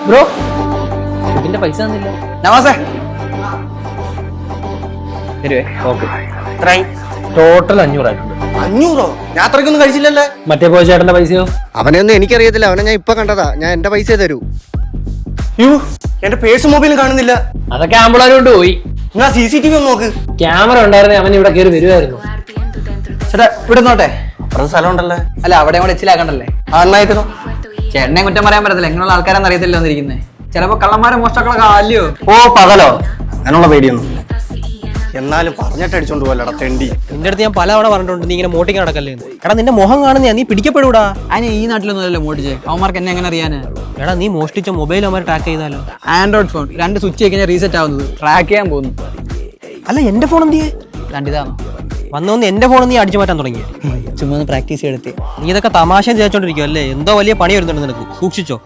Bro ഇതിന്റെ പൈസ തന്നില്ല. നവാസേ തരുവേ. ഓക്കെ, എത്രയായി? ടോട്ടൽ 500 ആയിട്ടുണ്ട്. 500? ഞാൻ അത്രയ്ക്കൊന്നും കഴിച്ചില്ലല്ലേ. മറ്റേ പോയ ചേട്ടന്റെ പൈസയോ? അവനെയൊന്നും എനിക്കറിയത്തില്ല, അവനെ ഞാൻ ഇപ്പൊ കണ്ടതാ. ഞാൻ എന്റെ പൈസ തരൂ. യോ, എന്റെ പേഴ്സ് മൊബൈലും കാണുന്നില്ല. അതൊക്കെ ആമ്പിളാരും കൊണ്ട് പോയി. ഞാൻ CCTV ഒന്ന് നോക്ക്. ക്യാമറ ഉണ്ടായിരുന്നേ അവൻ ഇവിടെ കയറി വരുമായിരുന്നു. ചേട്ടാ ഇവിടെ നോട്ടെ, അപ്പുറത്തെ സ്ഥലം ഉണ്ടല്ലേ. അല്ല അവിടെ കൂടെ എച്ചിലാക്കണ്ടല്ലേ. നന്നായിരുന്നു. ചേട്ടനെ കുറ്റം പറയാൻ പറ്റത്തില്ല, എങ്ങനെയുള്ള ആൾക്കാരെന്ന് അറിയത്തില്ല വന്നിരിക്കുന്നത്. ചിലപ്പോ കള്ളന്മാരെ മോഷ്ടാക്കളൊക്കെ അല്ലയോ. ഓ പകലോ, അതിനുള്ള പേടിയൊന്നും. എന്നാലും പറഞ്ഞിട്ട് അടിച്ചോണ്ട് പോലടാ തെണ്ടി. നിന്റെ അടുത്ത് ഞാൻ പലവണ പറഞ്ഞിട്ടുണ്ട് നീ ഇങ്ങനെ മോട്ടിക്ക് നടക്കല്ലേ. എടാ നിന്റെ മുഖം കാണുന്ന നീ പിടിക്കപ്പെടൂടാ. അതിന് ഈ നാട്ടിലൊന്നുമല്ലോ മോട്ടിച്ചേ, അവന്മാർക്ക് എന്നെ എങ്ങനെ അറിയാന്. എടാ നീ മോഷ്ടിച്ച മൊബൈൽ അവന്മാർ ട്രാക്ക് ചെയ്താലോ. ആൻഡ്രോയിഡ് ഫോൺ 2 സ്വിച്ച് കഴിഞ്ഞാൽ റീസെറ്റ് ആവുന്നത്, ട്രാക്ക് ചെയ്യാൻ പോകുന്നു. അല്ല എന്റെ ഫോൺ എന്ത് ചെയ്യേ? രണ്ടിതാണോ വന്നോന്ന് എന്റെ ഫോൺ നീ അടിച്ചു മാറ്റാൻ തുടങ്ങി. ചുമ്മാ പ്രാക്ടീസ് ചെയ്തെത്തി. നീ ഇതൊക്കെ തമാശ ചേച്ചോണ്ടിരിക്കും അല്ലേ. എന്തോ വലിയ പണി വരുന്നുണ്ട് നിനക്ക്, സൂക്ഷിച്ചോ.